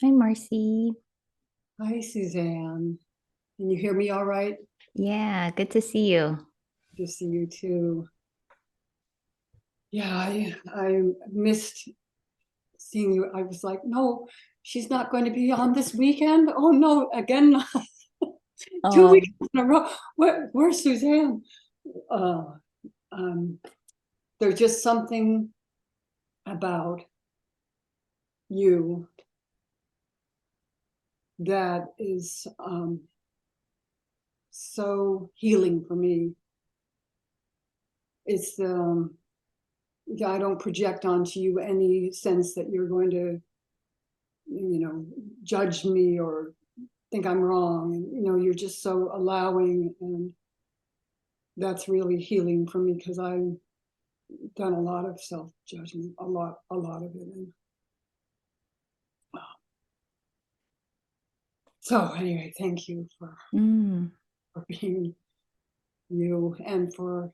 Hi, Marcy. Hi, Suzanne. Can you hear me all right? Yeah, good to see you. Good to see you too. Yeah, I missed seeing you. I was like, no, she's not going to be on this weekend. Oh no, again, two Oh, weekends in a row. Where's Suzanne? Uh, um, there's just something about you that is so healing for me. It's yeah, I don't project onto you any sense that you're going to judge me or think I'm wrong. And, you're just so allowing. And that's really healing for me because I've done a lot of self-judgment, a lot of it. And so anyway, thank you mm, for being you and for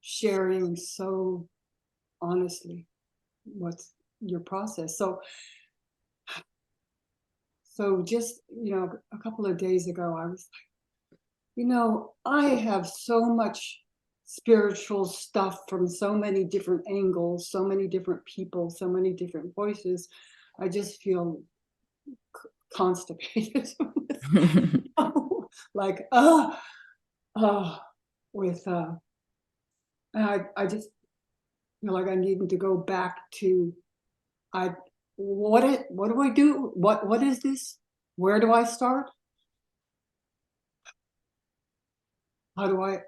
sharing so honestly what's your process. So just, a couple of days ago, I was I have so much spiritual stuff from so many different angles, so many different people, so many different voices. I just feel constipated. Like, uh, with, I just feel like I need to go back to, I, what do I do? What is this? Where do I start? How do I,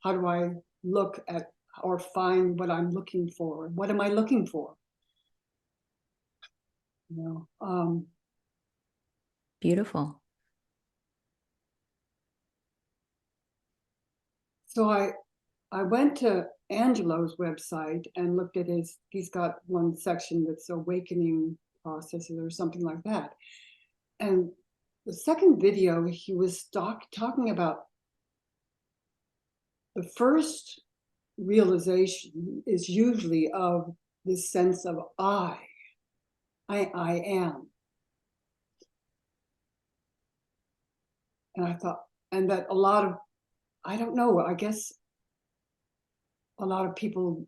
how do I look at or find what I'm looking for? What am I looking for? You know, beautiful. so I went to Angelo's website and looked at he's got one section that's awakening processes or something like that. And the second video, he was talking about the first realization is usually of this sense of I am. And I thought, and that a lot of, I don't know, I guess a lot of people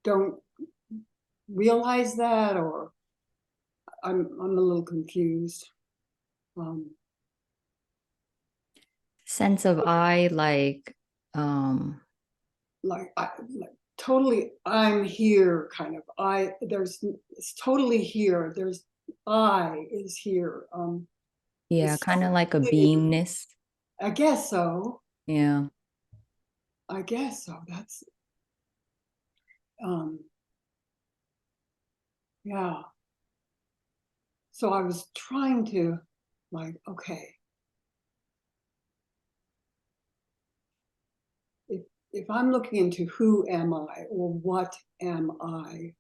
don't realize that, or I'm a little confused. Um, Sense of I, um, like totally, I'm here, kind of. It's totally here. I is here. yeah, It's kind of like a something, beingness. I guess so. Yeah. I guess so. That's um, yeah. So I was trying to, like, okay, if if I'm looking into who am I or what am I,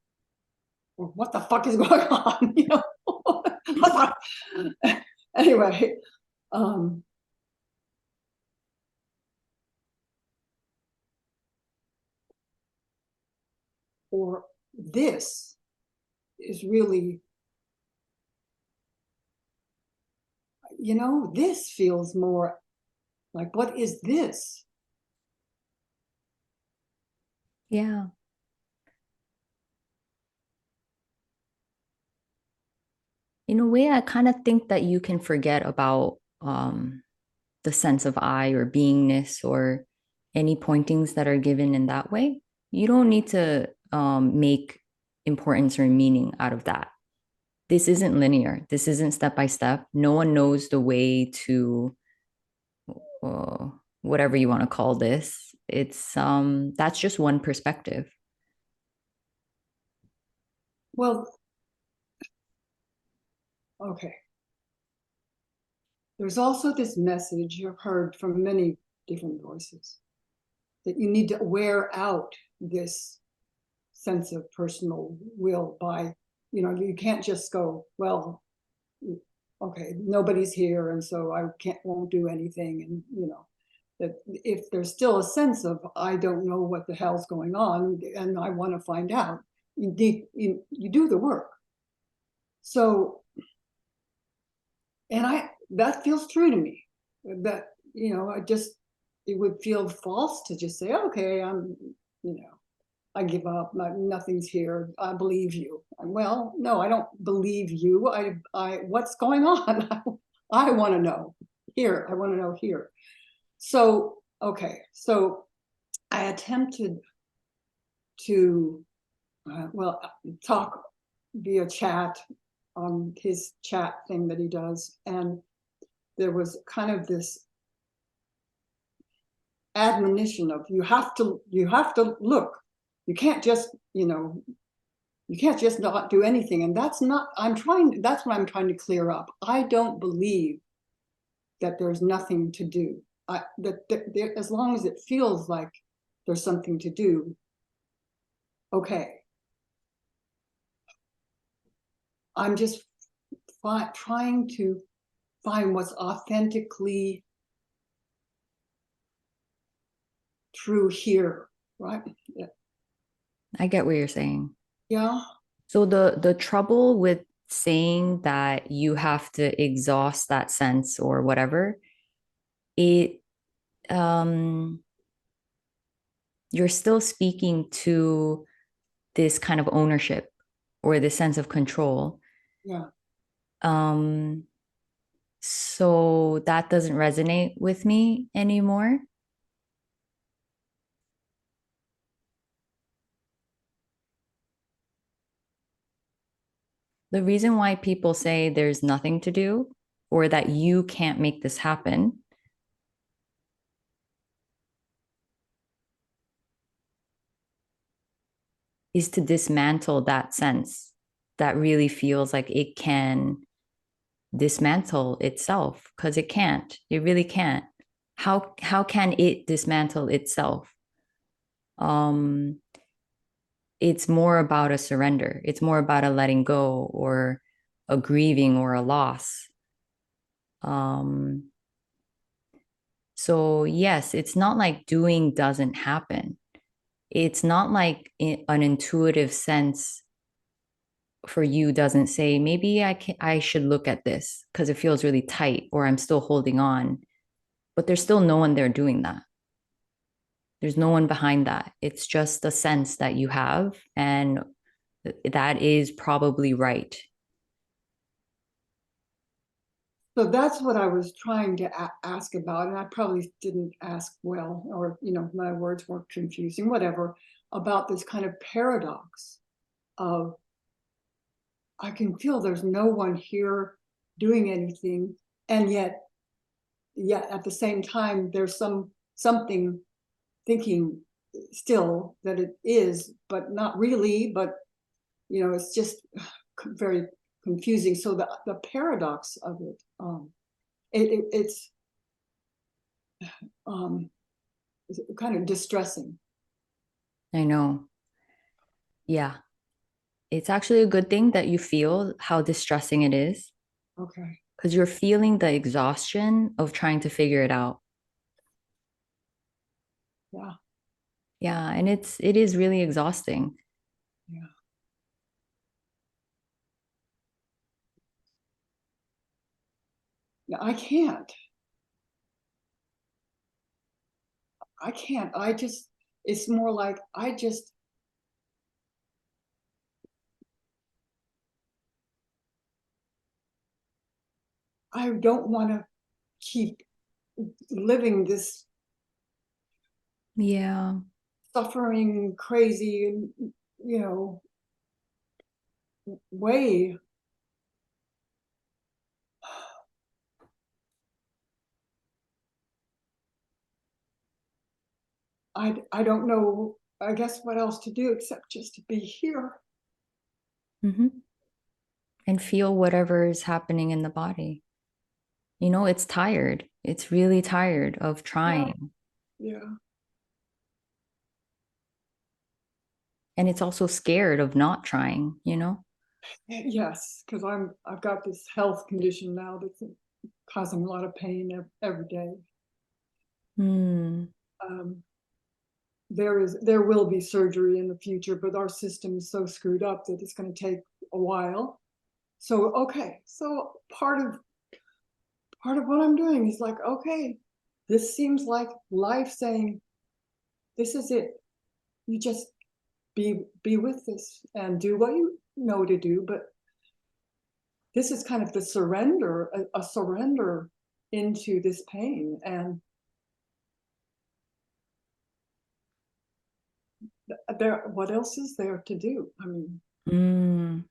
or what the fuck is going on, anyway, um, or this is really, this feels more like, what is this? Yeah. In a way, I kind of think that you can forget about the sense of I or beingness or any pointings that are given in that way. You don't need to make importance or meaning out of that. This isn't linear. This isn't step by step. No one knows the way to uh, whatever you want to call this. It's that's just one perspective. Well, okay. There's also this message you've heard from many different voices that you need to wear out this sense of personal will by, you can't just go, well, okay, nobody's here, and so I won't do anything. And, that if there's still a sense of, I don't know what the hell's going on and I want to find out, you do the work. So, and that feels true to me. That, it would feel false to just say, okay, I give up. Nothing's here. I believe you. Well, no, I don't believe you. What's going on? I want to know here. I want to know here. So, okay. So I attempted to, talk via chat on his chat thing that he does. And there was kind of this admonition of you have to look. You can't just, you can't just not do anything. And that's what I'm trying to clear up. I don't believe that there's nothing to do. As long as it feels like there's something to do, okay. I'm just trying to find what's authentically true here, right? Yeah. I get what you're saying. Yeah. So the trouble with saying that you have to exhaust that sense or whatever, it um you're still speaking to this kind of ownership or this sense of control. Yeah. Um so that doesn't resonate with me anymore. The reason why people say there's nothing to do or that you can't make this happen is to dismantle that sense that really feels like it can dismantle itself because it can't. It really can't. How can it dismantle itself? Um, it's more about a surrender. It's more about a letting go or a grieving or a loss. Um, so yes, it's not like doing doesn't happen. It's not like an intuitive sense for you doesn't say maybe I should look at this because it feels really tight or I'm still holding on, but there's still no one there doing that. There's no one behind that. It's just a sense that you have, and that is probably right. So that's what I was trying to ask about, and I probably didn't ask well, or my words were confusing, whatever, about this kind of paradox of I can feel there's no one here doing anything, and yet at the same time there's something thinking still that it is, but not really, but it's just very confusing. So the paradox of it, it's um, kind of distressing. I know. Yeah. It's actually a good thing that you feel how distressing it is Okay. because you're feeling the exhaustion of trying to figure it out. Yeah. Yeah, and it is really exhausting. Yeah. Yeah. I can't. It's more like I don't want to keep living this Yeah. suffering, crazy, way. I don't know, I guess, what else to do except just to be here. Hmm. And feel whatever is happening in the body. It's tired. It's really tired of Yeah. trying. Yeah. And it's also scared of not trying? Yes, because I've got this health condition now that's causing a lot of pain every day. Hmm. Um, there will be surgery in the future, but our system is so screwed up that it's going to take a while. So, okay, so part of what I'm doing is like, okay, this seems like life saying, this is it. You just be with this and do what you know to do. But this is kind of the surrender, a surrender into this pain. And there, what else is there to do? I mean, Mm,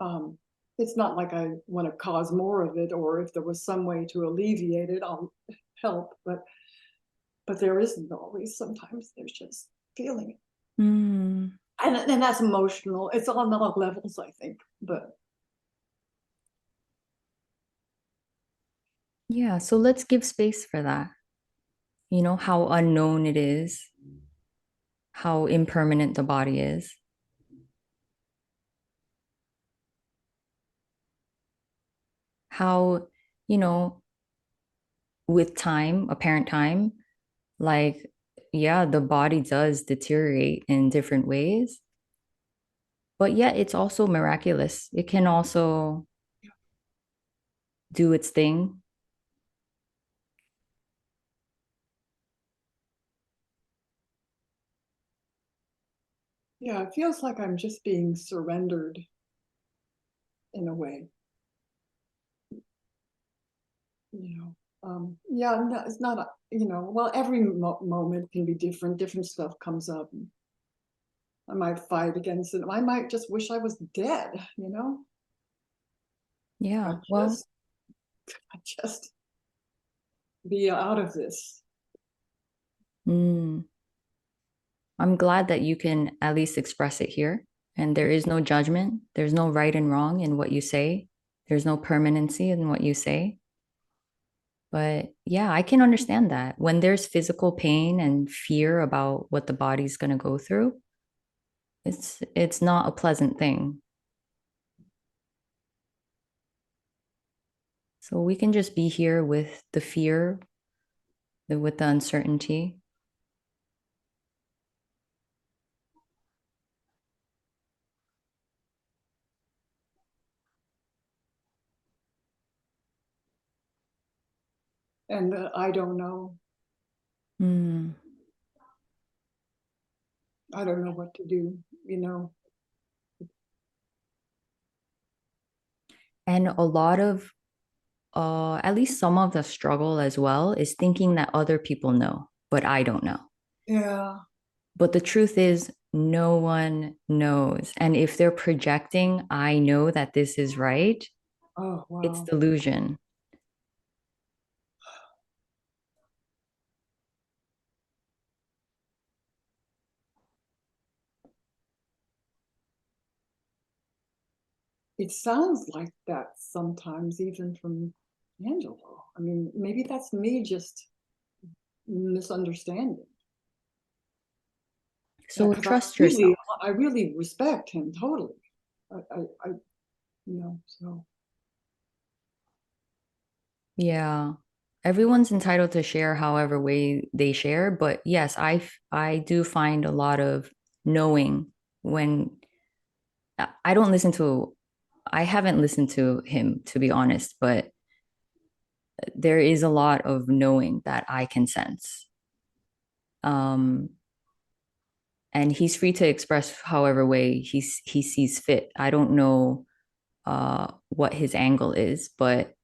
um, it's not like I want to cause more of it, or if there was some way to alleviate it, I'll help. But there isn't always. Sometimes there's just feeling it. mm. And that's emotional. It's on all levels, I think. But Yeah, so let's give space for that. You know, how unknown it is, how impermanent the body is, how, you know, with time, apparent time, like, yeah, the body does deteriorate in different ways, but yet it's also miraculous. It can also do its thing. yeah, it feels like I'm just being surrendered in a way. You know, yeah, no, it's not a, well, every moment can be different. Different stuff comes up. And I might fight against it. I might just wish I was dead. I Yeah, well, just, I just be out of this. mm, I'm glad that you can at least express it here. And there is no judgment. There's no right and wrong in what you say. There's no permanency in what you say. But yeah, I can understand that. When there's physical pain and fear about what the body's going to go through, it's not a pleasant thing. So we can just be here with the fear, with the uncertainty. And I don't know. Mm. I don't know what to do. You know. And a lot of at least some of the struggle as well is thinking that other people know, but I don't know. Yeah. But the truth is, no one knows. And if they're projecting, I know that this is right, Oh it's wow. delusion. It sounds like that sometimes, even from Angelo. I mean, maybe that's me just misunderstanding. So Because trust yourself. I really respect him totally. I so Yeah. Everyone's entitled to share however way they share, but yes, I do find a lot of knowing when I don't listen to I haven't listened to him to be honest, but there is a lot of knowing that I can sense. Um, and he's free to express however way he sees fit. I don't know what his angle is, but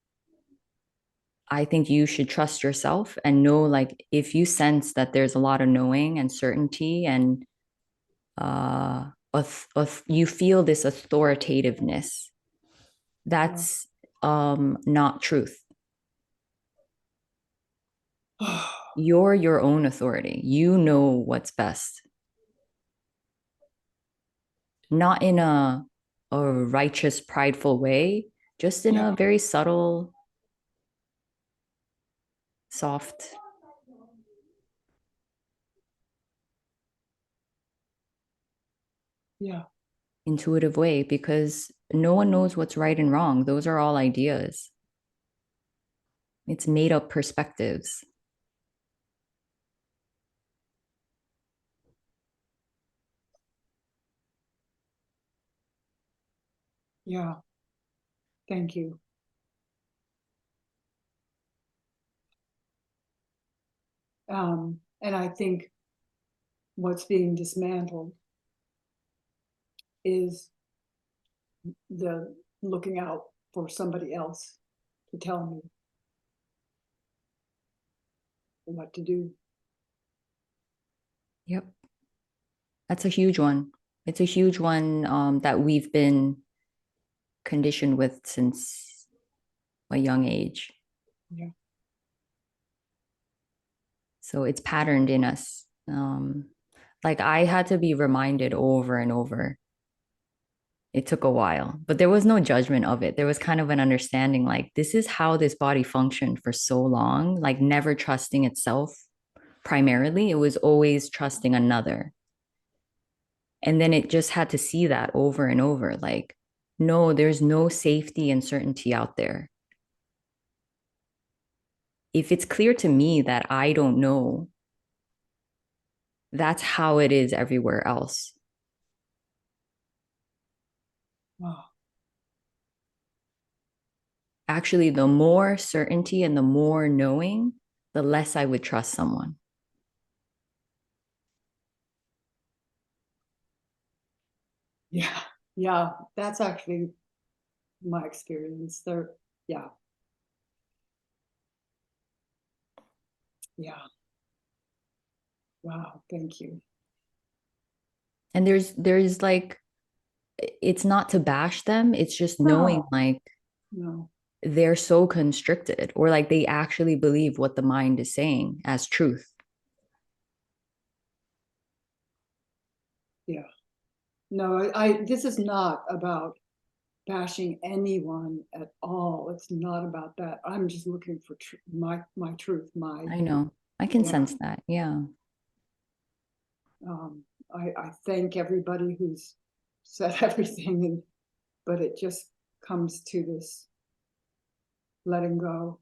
I think you should trust yourself and know, like, if you sense that there's a lot of knowing and certainty and you feel this authoritativeness, yeah. that's not truth. You're your own authority. You know what's best, not in a righteous, prideful way, just in Yeah, a very subtle, soft, yeah, intuitive way, because no one knows what's right and wrong. Those are all ideas. It's made up perspectives. yeah. Thank you. And I think what's being dismantled is the looking out for somebody else to tell me what to do. Yep. That's a huge one. It's a huge one that we've been conditioned with since a young age. Yeah. So it's patterned in us. Like I had to be reminded over and over. It took a while, but there was no judgment of it. There was kind of an understanding like this is how this body functioned for so long, like never trusting itself primarily. It was always trusting another. And then it just had to see that over and over like, no, there's no safety and certainty out there. If it's clear to me that I don't know, that's how it is everywhere else. Wow. Actually, the more certainty and the more knowing, the less I would trust someone. Yeah. Yeah. That's actually my experience there. Yeah. Yeah. Wow. Thank you. And there's like it's not to bash them, it's just knowing No, like no. they're so constricted or like they actually believe what the mind is saying as truth. Yeah. No, I this is not about bashing anyone at all. It's not about that. I'm just looking for my truth, my I know. I can yeah. sense that. Yeah. Um, I thank everybody who's said everything, and but it just comes to this letting go.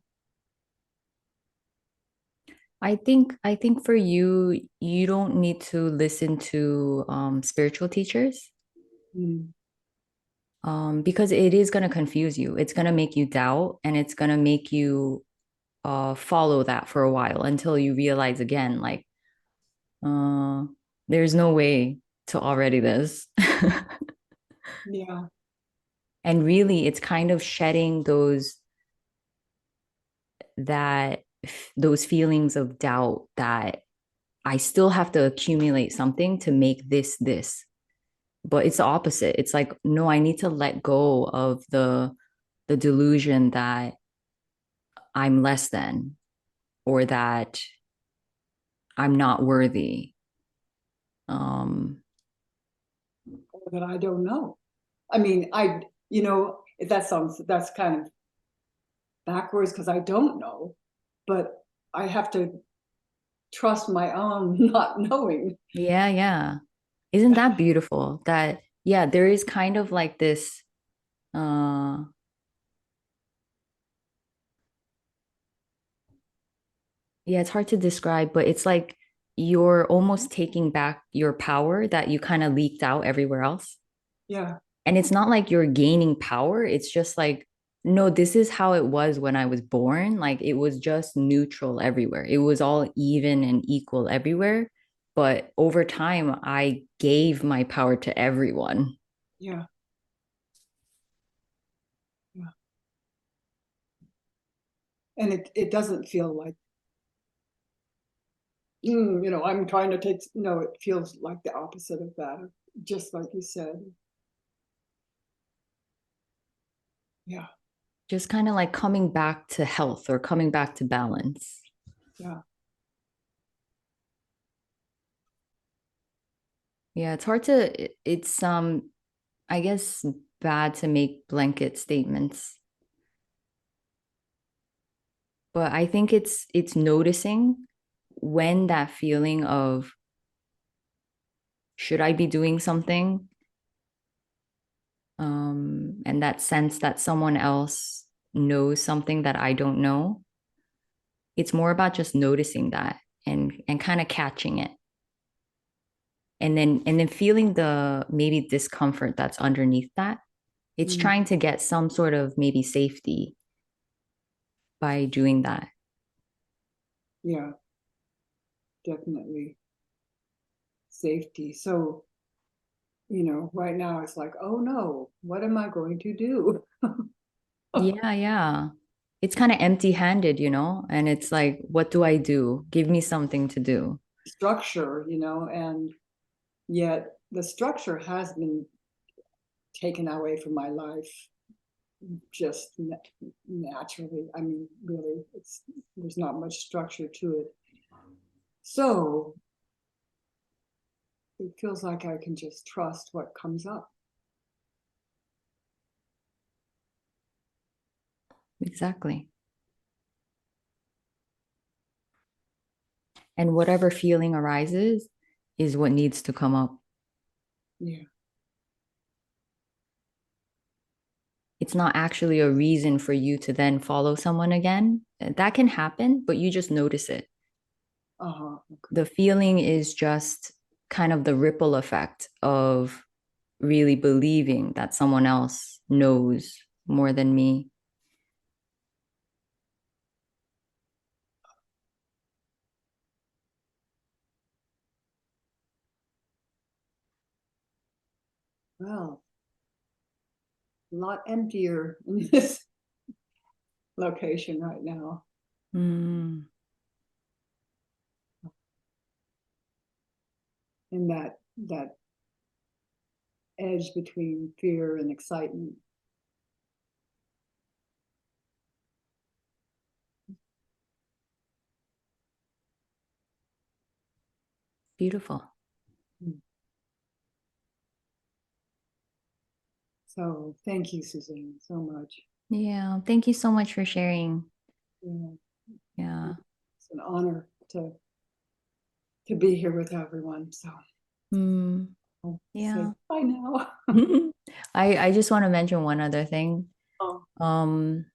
I think for you, you don't need to listen to spiritual teachers Mm, because it is going to confuse you. It's going to make you doubt and it's going to make you follow that for a while until you realize again, like, uh, there's no way to already this. yeah, And really, it's kind of shedding that those feelings of doubt that I still have to accumulate something to make this. But it's the opposite. It's like, no, I need to let go of the delusion that I'm less than or that I'm not worthy. Um, that I don't know. I mean, you know, that sounds that's kind of backwards because I don't know, but I have to trust my own not knowing. yeah, yeah. Isn't that beautiful? That yeah, there is kind of like this uh yeah, it's hard to describe, but it's like you're almost taking back your power that you kind of leaked out everywhere else. Yeah, And it's not like you're gaining power. It's just like, no, this is how it was when I was born. Like it was just neutral everywhere. It was all even and equal everywhere. But over time, I gave my power to everyone. yeah, yeah. And it doesn't feel like you know, I'm trying to take, no, it feels like the opposite of that, just like you said. Yeah, Just kind of like coming back to health or coming back to balance. yeah, Yeah, it's hard to, it's, I guess, bad to make blanket statements, but I think it's noticing when that feeling of should I be doing something? And that sense that someone else knows something that I don't know. It's more about just noticing that and kind of catching it. And then feeling the maybe discomfort that's underneath that. It's Mm, trying to get some sort of maybe safety by doing that. yeah, definitely safety. So, right now it's like, oh no, what am I going to do? Yeah, yeah. It's kind of empty-handed, and it's like, what do I do? Give me something to do. Structure, and yet the structure has been taken away from my life just naturally. I mean, really, there's not much structure to it. So it feels like I can just trust what comes up. Exactly. And whatever feeling arises is what needs to come up. Yeah. It's not actually a reason for you to then follow someone again. That can happen, but you just notice it. Uh-huh. The Okay. feeling is just kind of the ripple effect of really believing that someone else knows more than me. Well, a lot emptier in this location right now. Mm, In that edge between fear and excitement. beautiful. So thank you, Suzanne, so much. Yeah. Thank you so much for sharing. Yeah, Yeah. it's an honor to be here with everyone. So Mm, I'll say yeah. bye now. I just want to mention one other thing. Oh, Um,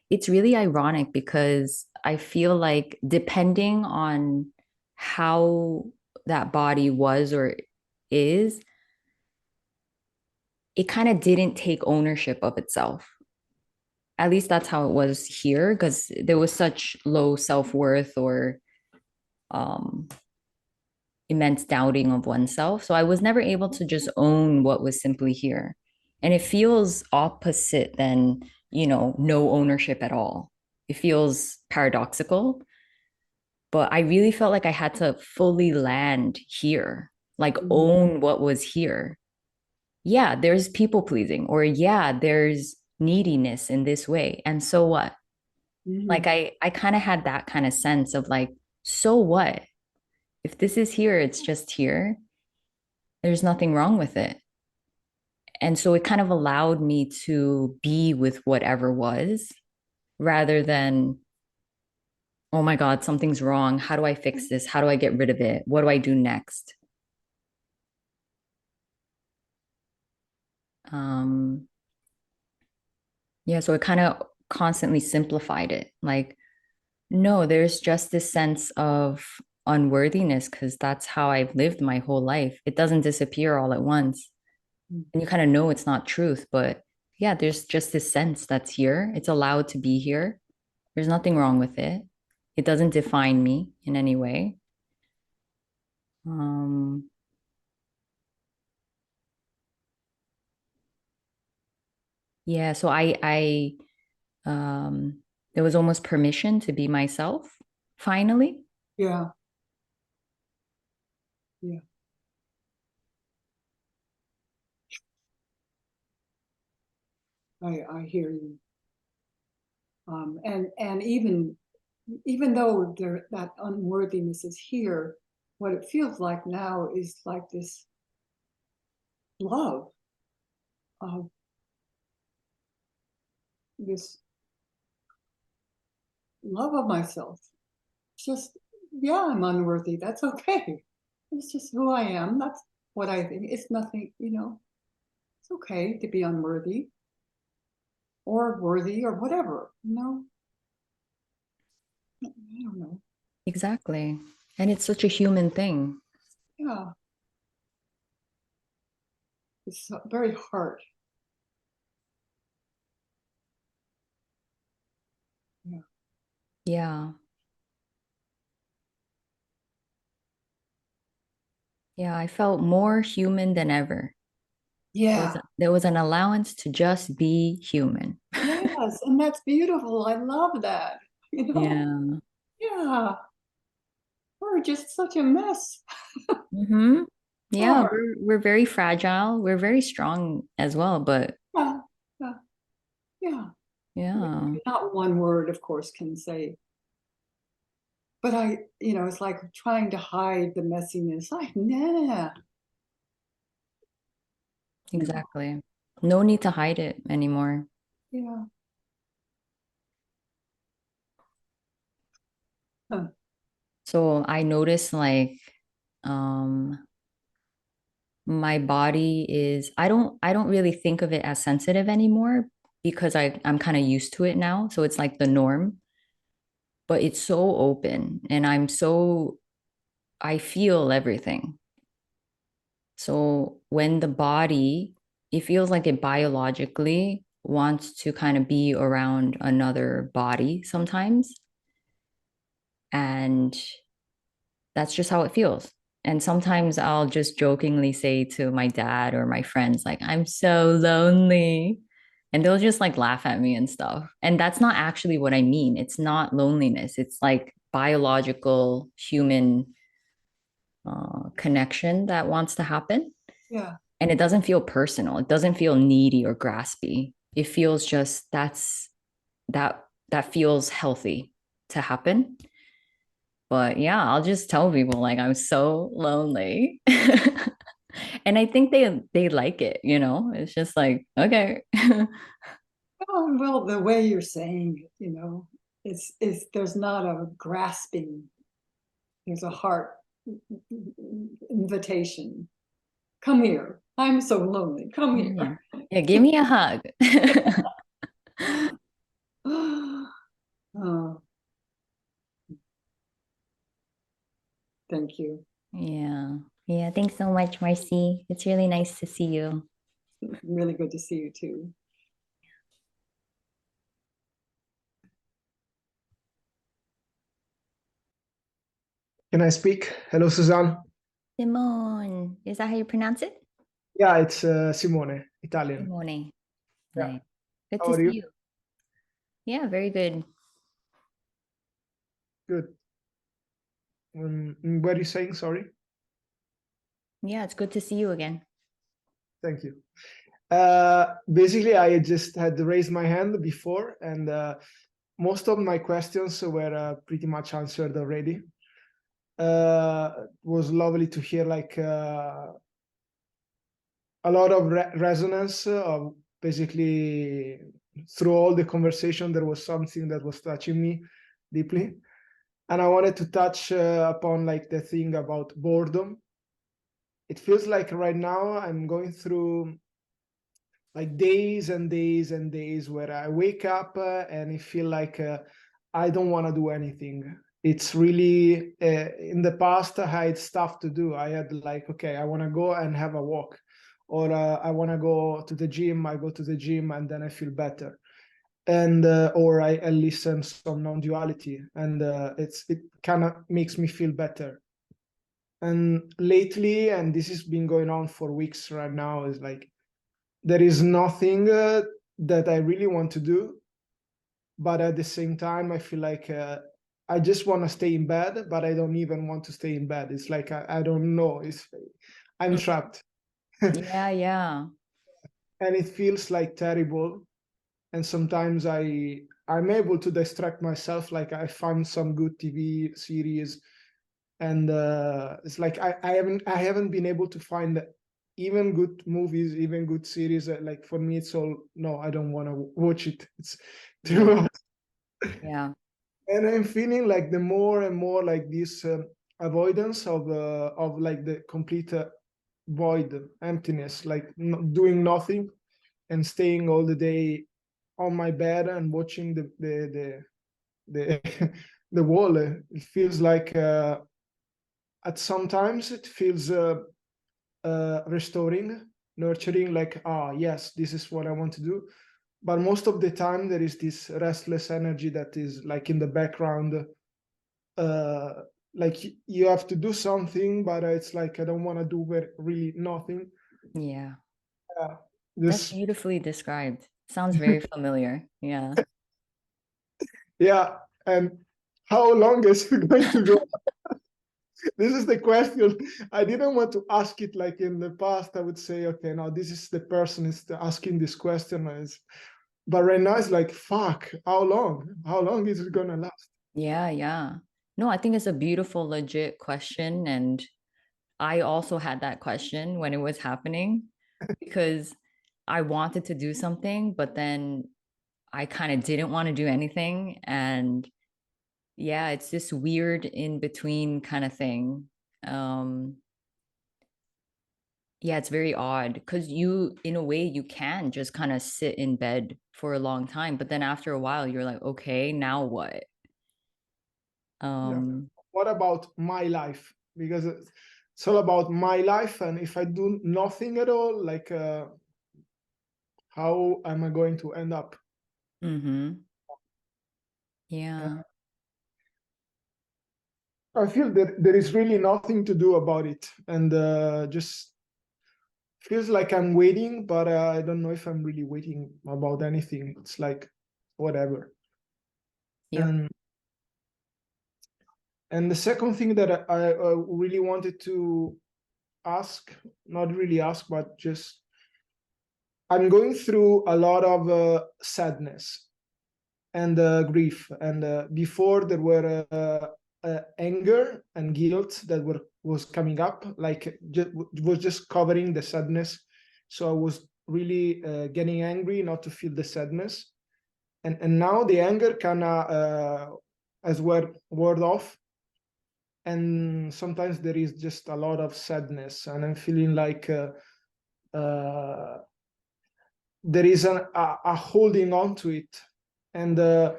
it's really ironic because I feel like depending on how that body was or is, it kind of didn't take ownership of itself. At least that's how it was here because there was such low self-worth or um immense doubting of oneself. So I was never able to just own what was simply here. And it feels opposite than, no ownership at all. It feels paradoxical, but I really felt like I had to fully land here, like mhm, own what was here. Yeah, there's people pleasing, or yeah, there's neediness in this way. And so what? Like mhm, I kind of had that kind of sense of like, so what? If this is here, it's just here. There's nothing wrong with it. And so it kind of allowed me to be with whatever was rather than, oh my God, something's wrong. How do I fix this? How do I get rid of it? What do I do next? Um, yeah, so it kind of constantly simplified it. Like, no, there's just this sense of unworthiness because that's how I've lived my whole life. It doesn't disappear all at once. mhm, And you kind of know it's not truth, but yeah, there's just this sense that's here. It's allowed to be here. There's nothing wrong with it. It doesn't define me in any way. Um, yeah, so um, there was almost permission to be myself finally. yeah, yeah. I hear you. And even though that unworthiness is here, what it feels like now is like this love of this love of myself. Just, yeah, I'm unworthy. That's okay. It's just who I am. That's what I think. It's nothing, it's okay to be unworthy or worthy or whatever, I don't know. Exactly. And it's such a human thing. Yeah, it's very hard. Yeah. Yeah. Yeah, I felt more human than ever. Yeah. There was an allowance to just be human. Yes. And that's beautiful. I love that. You know? Yeah. Yeah. We're just such a mess. Mm-hmm. Yeah, Sure. we're very fragile. We're very strong as well, but Yeah. Yeah. Yeah. yeah, Not one word, of course, can say, but it's like trying to hide the messiness. Like, nah. Yeah. exactly. No need to hide it anymore. Yeah. Huh. So I noticed like um my body is I don't really think of it as sensitive anymore because I'm kind of used to it now. So it's like the norm, but it's so open and I feel everything. So when the body, it feels like it biologically wants to kind of be around another body sometimes. And that's just how it feels. And sometimes I'll just jokingly say to my dad or my friends, like, I'm so lonely. And they'll just like laugh at me and stuff. And that's not actually what I mean. It's not loneliness, it's like biological human connection that wants to happen. Yeah. And it doesn't feel personal. It doesn't feel needy or graspy. It feels just that that feels healthy to happen. But yeah, I'll just tell people like I'm so lonely. And I think they like it, you know? It's just like, okay. Well, the way you're saying it, it's there's not a grasping. There's a heart invitation. Come here. I'm so lonely. Come Yeah. here. Yeah, give me a hug. Oh, thank you. Yeah. Yeah, thanks so much, Marcy. It's really nice to see you. Really good to see you too. Can I speak? Hello, Suzanne. Simone, is that how you pronounce it? Yeah, it's Simone, Italian. Simone. Yeah. Nice. Good How to are see you? you. Yeah, very good. Good. What are you saying? Sorry. Yeah, it's good to see you again. Thank you. Basically, I just had raised my hand before, and most of my questions were pretty much answered already. It was lovely to hear like a lot of resonance. Basically, through all the conversation, there was something that was touching me deeply. And I wanted to touch upon like the thing about boredom. It feels like right now I'm going through like days and days and days where I wake up and I feel like I don't want to do anything. It's really in the past I had stuff to do. I had like, okay, I want to go and have a walk, or I want to go to the gym. I go to the gym and then I feel better, and or I listen some non-duality, and it kind of makes me feel better. And lately, and this has been going on for weeks right now, is like there is nothing that I really want to do, but at the same time I feel like I just want to stay in bed, but I don't even want to stay in bed. It's like I don't know, I'm trapped. Yeah, yeah. And it feels like terrible. And sometimes I'm able to distract myself, like I find some good TV series, and it's like I haven't been able to find even good movies, even good series. Like for me it's all, no, I don't want to watch it, it's Yeah. too. Yeah. And I'm feeling like the more and more like this avoidance of like the complete void, emptiness, like doing nothing and staying all the day on my bed and watching the the wall. It feels like at sometimes it feels restoring, nurturing, like, ah, yes, this is what I want to do. but most of the time there is this restless energy that is like in the background, like you have to do something, but it's like I don't want to do really nothing. Yeah. That's Just beautifully described. Sounds very familiar. Yeah. yeah. And how long is it going to go? This is the question. I didn't want to ask it like in the past. I would say, okay, now this is the person is asking this question. But right now it's like, fuck, how long? How long is it gonna last? Yeah, yeah. No, I think it's a beautiful, legit question. And I also had that question when it was happening because I wanted to do something, but then I kind of didn't want to do anything. And yeah, it's this weird in between kind of thing. Um, yeah, it's very odd because you, in a way, you can just kind of sit in bed for a long time, but then after a while, you're like, okay, now what? Yeah. Um, What about my life? Because it's all about my life, and if I do nothing at all, like how am I going to end up? mhm. Uh, Yeah. I feel that there is really nothing to do about it, and just feels like I'm waiting, but I don't know if I'm really waiting about anything. It's like whatever. Yep. And the second thing that I really wanted to ask, not really ask, but just I'm going through a lot of sadness and grief. And before there were anger and guilt that was coming up, like was just covering the sadness. So I was really getting angry not to feel the sadness. And now the anger kind of as word off. And sometimes there is just a lot of sadness, and I'm feeling like uh, there is a holding on to it. And there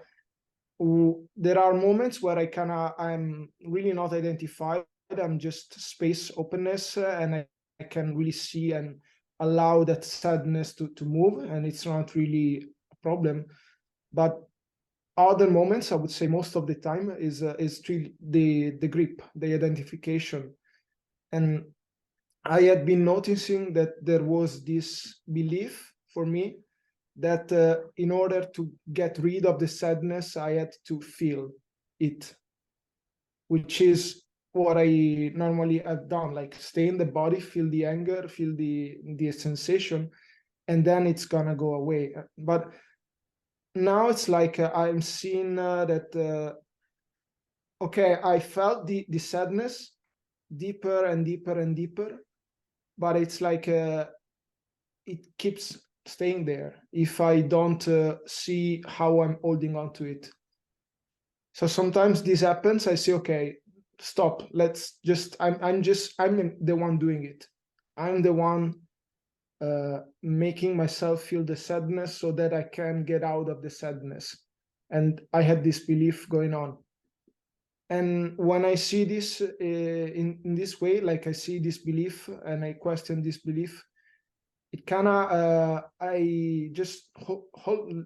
are moments where I'm really not identified. I'm just space openness, and I can really see and allow that sadness to move, and it's not really a problem. But other moments, I would say most of the time, is really the grip, the identification. And I had been noticing that there was this belief for me that in order to get rid of the sadness, I had to feel it, which is what I normally have done, like stay in the body, feel the anger, feel the sensation, and then it's gonna go away. But now it's like I'm seeing that, okay, I felt the sadness deeper and deeper and deeper, but it's like it keeps staying there if I don't see how I'm holding on to it. So sometimes this happens. I say, okay, stop. Let's just. I'm the one doing it. I'm the one making myself feel the sadness so that I can get out of the sadness. And I had this belief going on. And when I see this in this way, like I see this belief and I question this belief, it kind of I just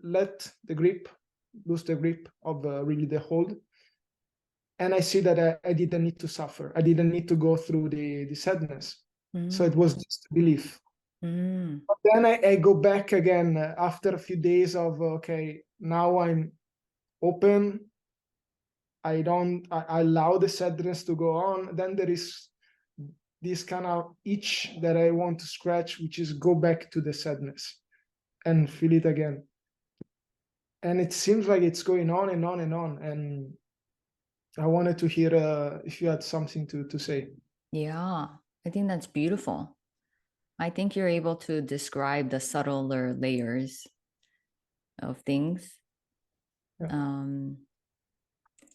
let the grip, lose the grip of really the hold, and I see that I didn't need to suffer. I didn't need to go through the sadness. So it Mm, was just belief. mm, But then I go back again after a few days of okay, now I'm open. I allow the sadness to go on. Then there is this kind of itch that I want to scratch, which is go back to the sadness and feel it again. And it seems like it's going on and on and on. And I wanted to hear if you had something to say. yeah. I think that's beautiful. I think you're able to describe the subtler layers of things. Yeah. Um,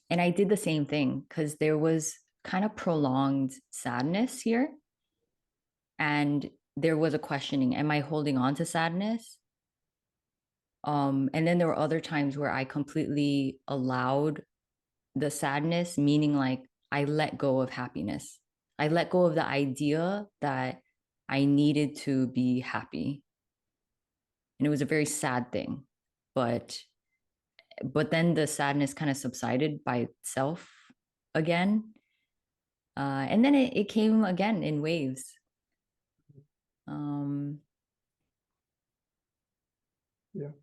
and I did the same thing because there was kind of prolonged sadness here. And there was a questioning, am I holding on to sadness? And then there were other times where I completely allowed the sadness, meaning like I let go of happiness. I let go of the idea that I needed to be happy. And it was a very sad thing. but then the sadness kind of subsided by itself again. And then it came again in waves. Um, Yeah.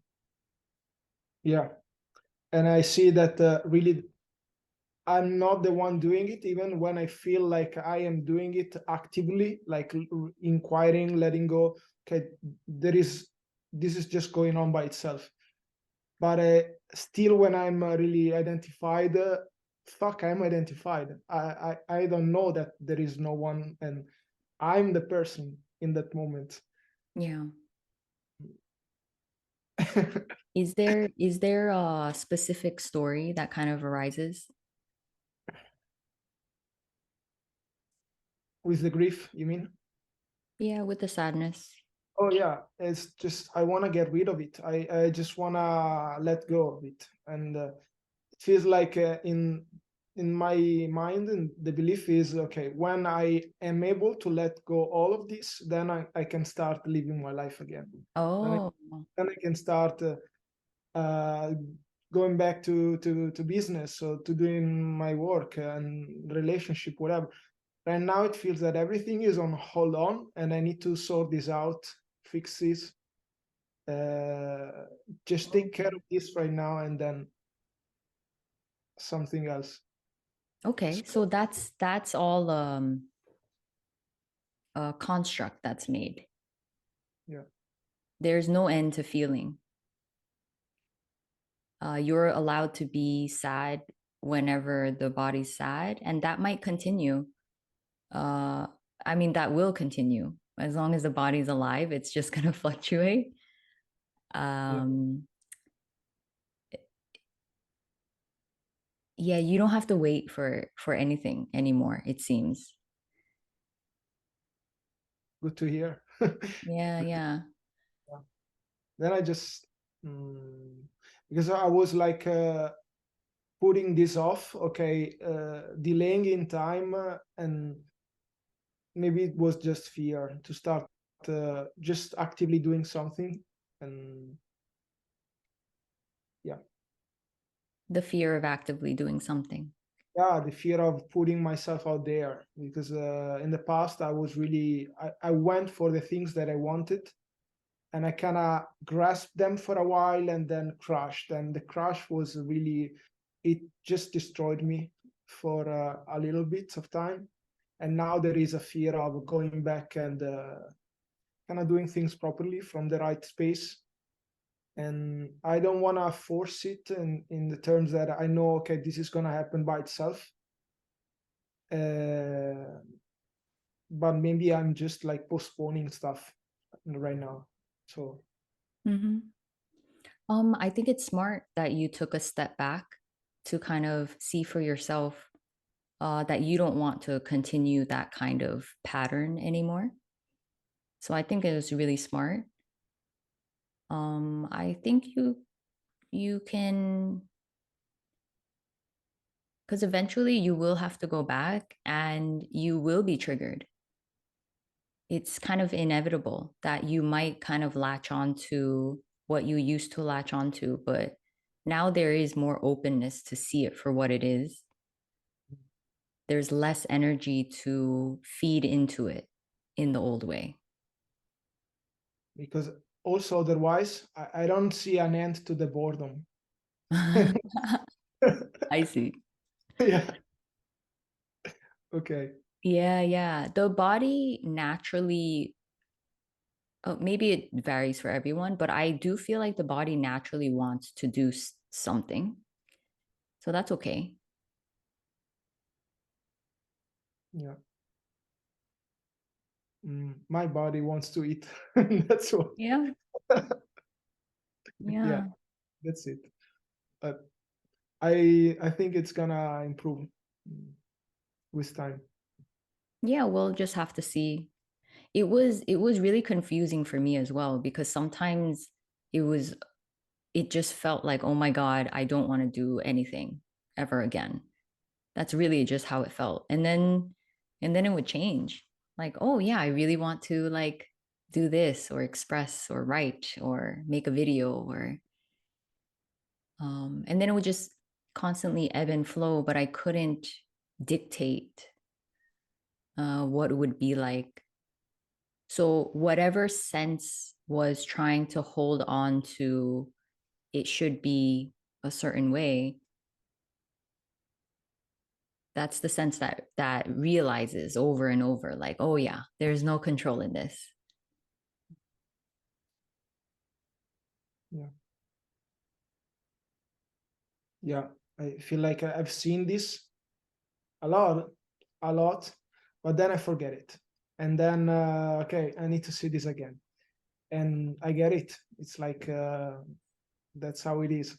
Yeah. And I see that really I'm not the one doing it, even when I feel like I am doing it actively, like inquiring, letting go. Okay, this is just going on by itself. But still, when I'm really identified, fuck, I'm identified. I don't know that there is no one, and I'm the person in that moment. yeah. Is there a specific story that kind of arises? With the grief, you mean? Yeah, with the sadness. Oh yeah, it's just I want to get rid of it. I just want to let go of it, and it feels like in my mind, and the belief is okay. When I am able to let go all of this, then I can start living my life again. Oh, Then I can start uh, going back to business or to doing my work and relationship, whatever. Right now, it feels that everything is on hold on, and I need to sort this out, fix this, just take care of this right now, and then something else. okay. So that's all a construct that's made. Yeah, There's no end to feeling. You're allowed to be sad whenever the body's sad, and that might continue. Uh, I mean, that will continue as long as the body's alive. It's just gonna fluctuate. yeah, Um, yeah, you don't have to wait for anything anymore, it seems. good to hear. Yeah, yeah. Yeah. Then I just because I was like putting this off, okay, delaying in time, and maybe it was just fear to start just actively doing something, and yeah. The fear of actively doing something. Yeah, the fear of putting myself out there, because in the past I was really I went for the things that I wanted, and I kind of grasped them for a while and then crashed, and the crash was really, it just destroyed me for a little bit of time. And now there is a fear of going back and kind of doing things properly from the right space. And I don't want to force it in the terms that I know, okay, this is going to happen by itself. uh, but maybe I'm just like postponing stuff right now. So Mhm. I think it's smart that you took a step back to kind of see for yourself that you don't want to continue that kind of pattern anymore. So I think it was really smart. I think you can, because eventually you will have to go back and you will be triggered. It's kind of inevitable that you might kind of latch on to what you used to latch on to, but now there is more openness to see it for what it is. There's less energy to feed into it in the old way. because also otherwise I don't see an end to the boredom. I see. Yeah. Okay. Yeah, yeah. The body naturally, maybe it varies for everyone, but I do feel like the body naturally wants to do something. So that's okay. Yeah. My body wants to eat. That's what. Yeah. Yeah, Yeah. that's it. But I think it's gonna improve with time. Yeah, we'll just have to see. It was really confusing for me as well because sometimes it was it just felt like, oh my God, I don't want to do anything ever again. That's really just how it felt. And then it would change. Like, oh yeah, I really want to like do this or express or write or make a video or And then it would just constantly ebb and flow, but I couldn't dictate what it would be like. So whatever sense was trying to hold on to it should be a certain way, that's the sense that realizes over and over, like, oh yeah, there's no control in this. Yeah. Yeah. I feel like I've seen this a lot, but then I forget it. And then, okay, I need to see this again. And I get it. It's like, that's how it is.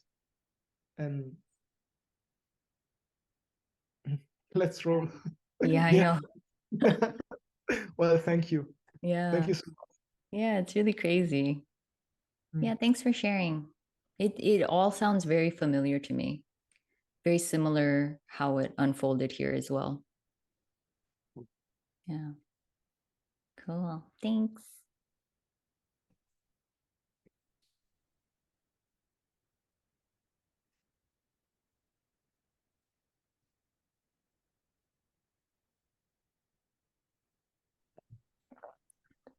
And let's roll. Yeah, I Yeah. know. Well, thank you. Thank Yeah. you so much. Yeah, it's really crazy. Mm. Yeah, thanks for sharing. It all sounds very familiar to me. Very similar how it unfolded here as well. Yeah. Cool. Thanks.